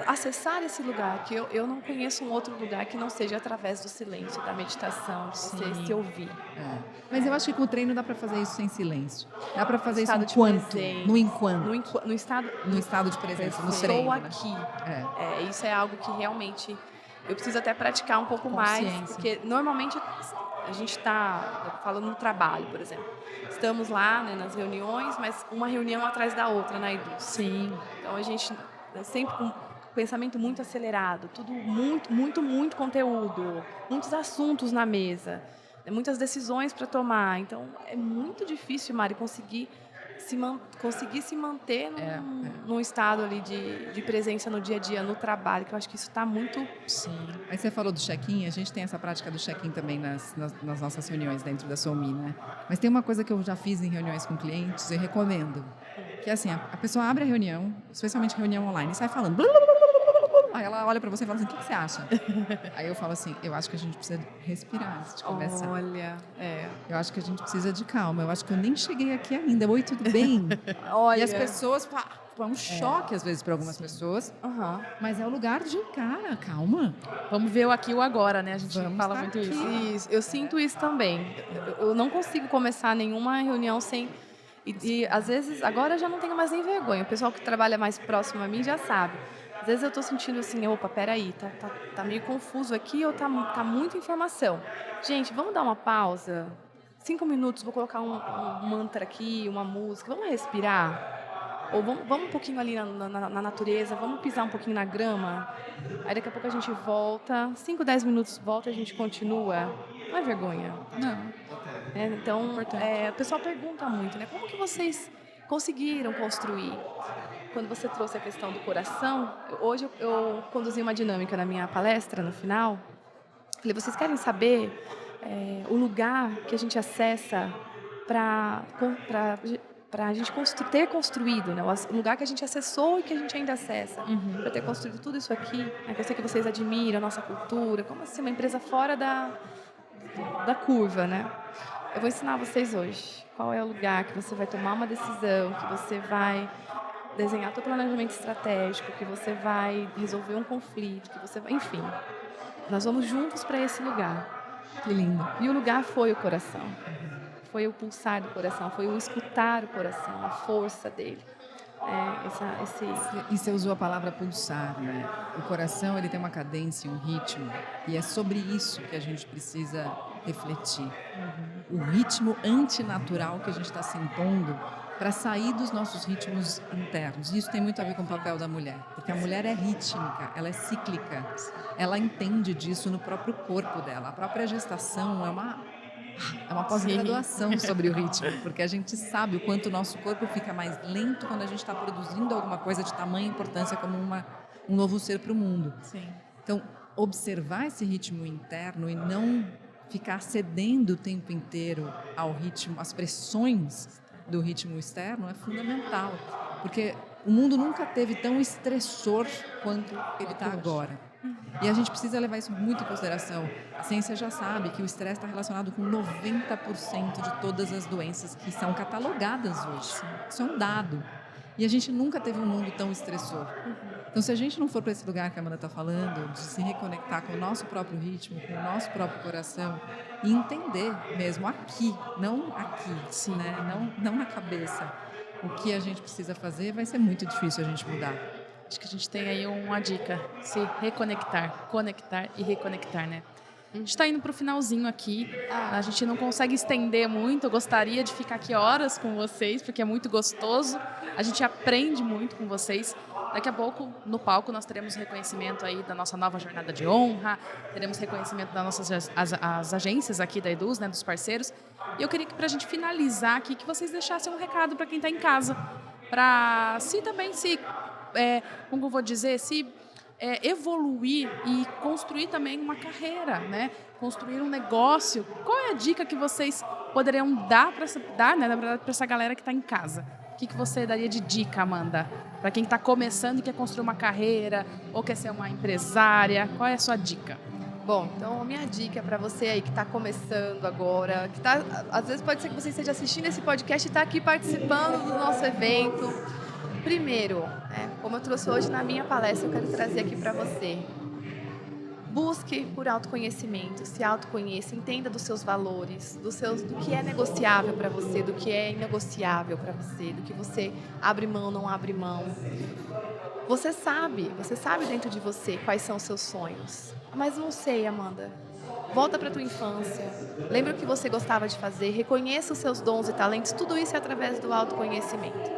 acessar esse lugar, que eu não conheço um outro lugar que não seja através do silêncio, da meditação, de você se ouvir. É. Mas eu acho que com o treino dá para fazer isso sem silêncio. Dá para fazer isso Estado de enquanto, presença. no enquanto, No estado... no estado de presença, no Estou treino. Né? aqui. É. Isso é algo que realmente eu preciso até praticar um pouco mais, Consciência. porque normalmente a gente está falando no trabalho, por exemplo. Estamos lá, né, nas reuniões, mas uma reunião atrás da outra na Edu. Sim. Então a gente sempre com pensamento muito acelerado, tudo muito conteúdo, muitos assuntos na mesa, muitas decisões para tomar. Então é muito difícil, Mari, conseguir se manter num estado ali de presença no dia a dia, no trabalho, que eu acho que isso está muito... Sim. Aí você falou do check-in, a gente tem essa prática do check-in também nas nossas reuniões dentro da Soumi, né? Mas tem uma coisa que eu já fiz em reuniões com clientes e recomendo, que é assim, a pessoa abre a reunião, especialmente reunião online, e sai falando... Blá, blá, blá, blá, blá, blá. Aí ela olha pra você e fala assim, o que você acha? Aí eu falo assim, eu acho que a gente precisa respirar antes de conversar. Olha, Eu acho que a gente precisa de calma. Eu acho que eu nem cheguei aqui ainda. Oi, tudo bem? olha. E as pessoas, é um choque às vezes para algumas pessoas, Aham. mas é o lugar de, cara, calma. Vamos ver o aqui e o agora, né? A gente Vamos fala estar muito aqui. isso. Isso, eu sinto isso também. Eu não consigo começar nenhuma reunião sem... E às vezes, agora eu já não tenho mais nem vergonha. O pessoal que trabalha mais próximo a mim já sabe. Às vezes eu estou sentindo assim, opa, peraí, tá meio confuso aqui ou tá muita informação. Gente, vamos dar uma pausa? 5 minutos, vou colocar um mantra aqui, uma música, vamos respirar? Ou vamos um pouquinho ali na natureza, vamos pisar um pouquinho na grama? Aí daqui a pouco a gente volta, 5, 10 minutos volta e a gente continua. Não é vergonha? Não. Então, o pessoal pergunta muito, né? Como que vocês conseguiram construir? Quando você trouxe a questão do coração, hoje eu conduzi uma dinâmica na minha palestra, no final. Falei, vocês querem saber o lugar que a gente acessa para a gente ter construído, né? O lugar que a gente acessou e que a gente ainda acessa, para ter construído tudo isso aqui, né? Que eu sei que vocês admiram a nossa cultura, como assim, uma empresa fora da curva, né? Eu vou ensinar vocês hoje qual é o lugar que você vai tomar uma decisão, que você vai desenhar seu planejamento estratégico, que você vai resolver um conflito, que você vai... Enfim, nós vamos juntos para esse lugar. Que lindo. E o lugar foi o coração. Foi o pulsar do coração, foi o escutar o coração, a força dele. E você usou a palavra pulsar, né? O coração, ele tem uma cadência, um ritmo, e é sobre isso que a gente precisa refletir. O ritmo antinatural que a gente está se impondo para sair dos nossos ritmos internos. E isso tem muito a ver com o papel da mulher, porque a mulher é rítmica, ela é cíclica, ela entende disso no próprio corpo dela. A própria gestação é uma pós-graduação sobre o ritmo, porque a gente sabe o quanto o nosso corpo fica mais lento quando a gente está produzindo alguma coisa de tamanha importância como um novo ser para o mundo. Sim. Então, observar esse ritmo interno e não ficar cedendo o tempo inteiro ao ritmo, às pressões do ritmo externo é fundamental, porque o mundo nunca teve tão estressor quanto ele está agora. E a gente precisa levar isso muito em consideração. A ciência já sabe que o estresse está relacionado com 90% de todas as doenças que são catalogadas hoje. Isso é um dado. E a gente nunca teve um mundo tão estressor. Então, se a gente não for para esse lugar que a Amanda está falando, de se reconectar com o nosso próprio ritmo, com o nosso próprio coração, e entender mesmo aqui, não aqui, né? Não na cabeça. o que a gente precisa fazer, vai ser muito difícil a gente mudar. Acho que a gente tem aí uma dica, se reconectar, conectar e reconectar, né? A gente está indo para o finalzinho aqui, a gente não consegue estender muito, eu gostaria de ficar aqui horas com vocês, porque é muito gostoso, a gente aprende muito com vocês. Daqui a pouco, no palco, nós teremos reconhecimento aí da nossa nova jornada de honra, teremos reconhecimento das nossas as agências aqui da Eduz, né, dos parceiros. E eu queria que, para a gente finalizar aqui, que vocês deixassem um recado para quem está em casa, para como eu vou dizer, evoluir e construir também uma carreira, né? Construir um negócio. Qual é a dica que vocês poderiam dar né, na verdade, para essa galera que está em casa? O que você daria de dica, Amanda? Para quem está começando e quer construir uma carreira ou quer ser uma empresária, qual é a sua dica? Bom, então a minha dica para você aí que está começando agora, às vezes pode ser que você esteja assistindo esse podcast e está aqui participando do nosso evento. Primeiro, como eu trouxe hoje na minha palestra, eu quero trazer aqui para você. Busque por autoconhecimento, se autoconheça, entenda dos seus valores, do que é negociável para você, do que é inegociável para você, do que você abre mão, não abre mão. Você sabe dentro de você quais são os seus sonhos. Mas não sei, Amanda. Volta para a tua infância, lembra o que você gostava de fazer, reconheça os seus dons e talentos, tudo isso é através do autoconhecimento.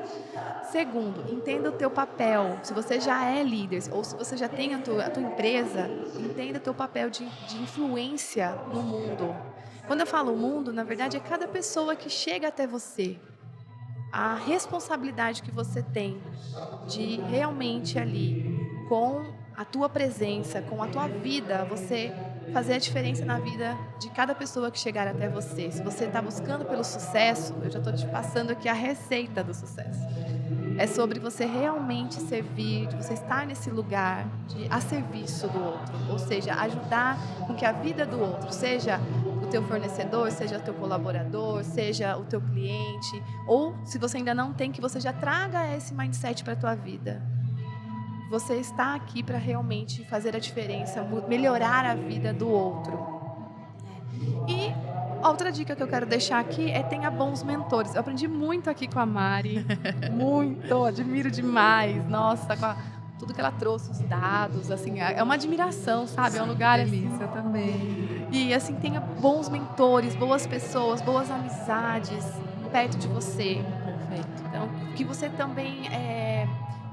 Segundo, entenda o teu papel, se você já é líder ou se você já tem a tua empresa, entenda o teu papel de influência no mundo. Quando eu falo mundo, na verdade é cada pessoa que chega até você. A responsabilidade que você tem de realmente ali, com a tua presença, com a tua vida, você fazer a diferença na vida de cada pessoa que chegar até você. Se você está buscando pelo sucesso, eu já estou te passando aqui a receita do sucesso. É sobre você realmente servir, de você estar nesse lugar a serviço do outro. Ou seja, ajudar com que a vida do outro, seja o teu fornecedor, seja o teu colaborador, seja o teu cliente, ou se você ainda não tem, que você já traga esse mindset para a tua vida. Você está aqui para realmente fazer a diferença, melhorar a vida do outro. E outra dica que eu quero deixar aqui é tenha bons mentores. Eu aprendi muito aqui com a Mari, muito, admiro demais. Nossa, tudo que ela trouxe, os dados, assim, é uma admiração, sabe? É um lugar delícia também. E assim, tenha bons mentores, boas pessoas, boas amizades perto de você. Perfeito. Então, que você também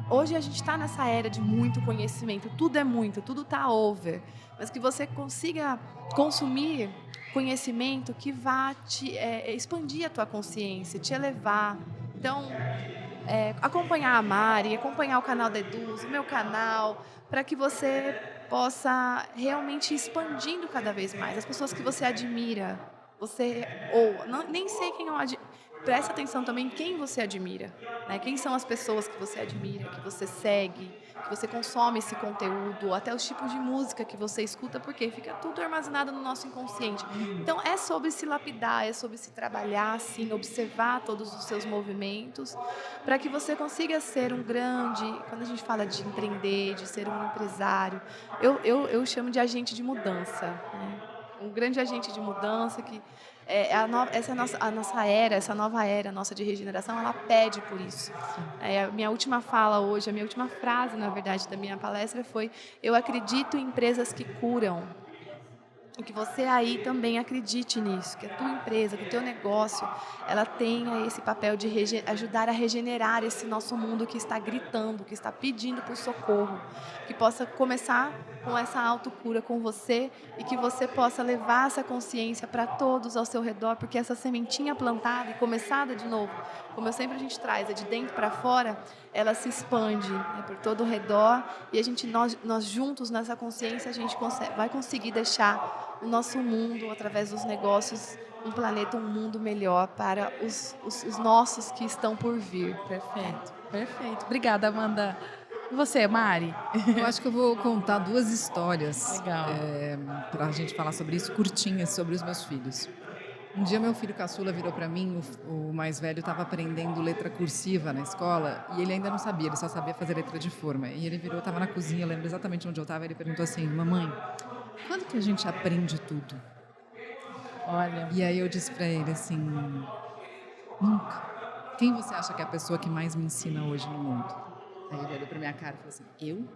hoje a gente está nessa era de muito conhecimento, tudo é muito, tudo está over, mas que você consiga consumir conhecimento que vá te expandir a tua consciência, te elevar. Então, acompanhar a Mari, acompanhar o canal da Eduz, o meu canal, para que você possa realmente ir expandindo cada vez mais. As pessoas que você admira, nem sei quem eu admiro. Presta atenção também em quem você admira, né? Quem são as pessoas que você admira, que você segue, que você consome esse conteúdo, até os tipos de música que você escuta, porque fica tudo armazenado no nosso inconsciente. Então, é sobre se lapidar, é sobre se trabalhar, assim, observar todos os seus movimentos, para que você consiga ser um grande, quando a gente fala de empreender, de ser um empresário, eu chamo de agente de mudança, né? Um grande agente de mudança que a nossa era, essa nova era nossa de regeneração, ela pede por isso. A minha última fala hoje, a minha última frase, na verdade, da minha palestra foi: eu acredito em empresas que curam. E que você aí também acredite nisso, que a tua empresa, que o teu negócio, ela tenha esse papel de ajudar a regenerar esse nosso mundo que está gritando, que está pedindo por socorro, que possa começar com essa autocura com você e que você possa levar essa consciência para todos ao seu redor, porque essa sementinha plantada e começada de novo, como eu sempre a gente traz, é de dentro para fora, ela se expande, né, por todo o redor e nós juntos nessa consciência a gente vai conseguir deixar o nosso mundo, através dos negócios, um planeta, um mundo melhor para os nossos que estão por vir. Perfeito, perfeito. Obrigada, Amanda. E você, Mari? Eu acho que eu vou contar 2 histórias para a gente falar sobre isso, curtinhas, sobre os meus filhos. Um dia meu filho caçula virou para mim, o mais velho estava aprendendo letra cursiva na escola e ele ainda não sabia, ele só sabia fazer letra de forma. E ele virou, estava na cozinha, eu lembro exatamente onde eu estava, ele perguntou assim: mamãe, quando que a gente aprende tudo? Olha. E aí eu disse para ele assim: nunca. quem você acha que é a pessoa que mais me ensina hoje no mundo? Aí ele olhou para minha cara e falou assim, eu?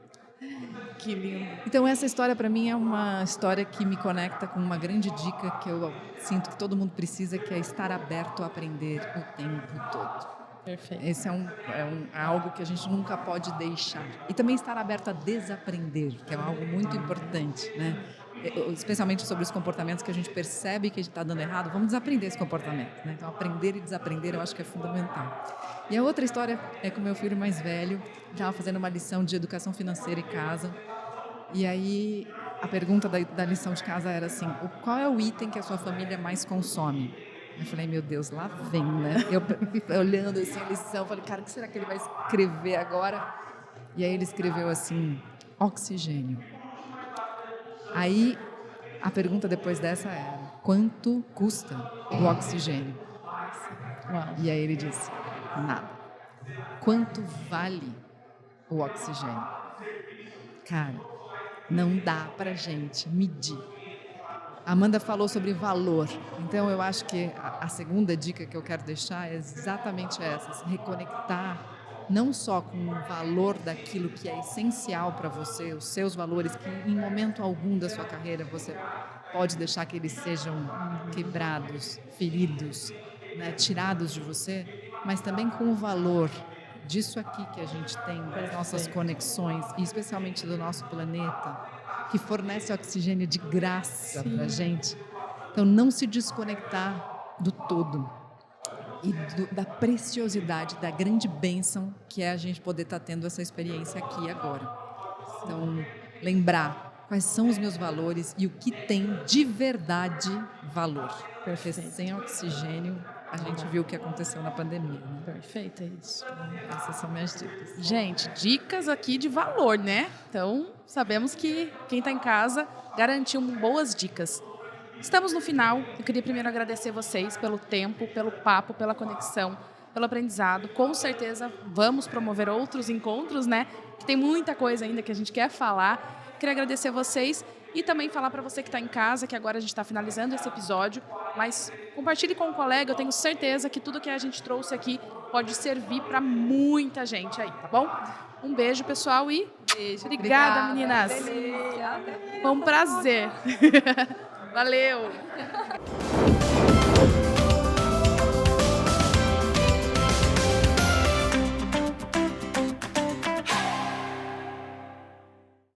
Que lindo. Então essa história para mim é uma história que me conecta com uma grande dica que eu sinto que todo mundo precisa, que é estar aberto a aprender o tempo todo. Perfeito. Esse é algo que a gente nunca pode deixar. E também estar aberto a desaprender, que é algo muito importante, né? Especialmente sobre os comportamentos que a gente percebe que a gente está dando errado, vamos desaprender esse comportamento, né? Então aprender e desaprender eu acho que é fundamental. E a outra história é com meu filho mais velho, estava fazendo uma lição de educação financeira em casa, e aí a pergunta da lição de casa era assim, qual é o item que a sua família mais consome? Eu falei, meu Deus, lá vem, né? Eu olhando assim a lição, falei, cara, o que será que ele vai escrever agora? E aí ele escreveu assim, oxigênio. Aí a pergunta depois dessa era, quanto custa o oxigênio? Uau. E aí ele disse, nada. Quanto vale o oxigênio? Cara, não dá pra gente medir. A Amanda falou sobre valor, então eu acho que a segunda dica que eu quero deixar é exatamente essa, se reconectar não só com o valor daquilo que é essencial para você, os seus valores, que em momento algum da sua carreira você pode deixar que eles sejam quebrados, feridos, né, tirados de você, mas também com o valor disso aqui que a gente tem, das nossas conexões, e especialmente do nosso planeta, que fornece oxigênio de graça para a gente. Então, não se desconectar do todo e da preciosidade, da grande bênção que é a gente poder estar tendo essa experiência aqui e agora. Então, lembrar quais são os meus valores e o que tem de verdade valor. Porque sem oxigênio, a gente viu o que aconteceu na pandemia. Né? Perfeito, é isso. Essas são minhas dicas. Gente, dicas aqui de valor, né? Então, sabemos que quem está em casa garantiu boas dicas. Estamos no final. Eu queria primeiro agradecer vocês pelo tempo, pelo papo, pela conexão, pelo aprendizado. Com certeza vamos promover outros encontros, né? Que tem muita coisa ainda que a gente quer falar. Queria agradecer vocês e também falar para você que está em casa, que agora a gente está finalizando esse episódio, mas compartilhe com um colega, eu tenho certeza que tudo que a gente trouxe aqui pode servir para muita gente aí, tá bom? Um beijo, pessoal, e Beijo. obrigada, meninas. Delícia. Foi um prazer. Valeu!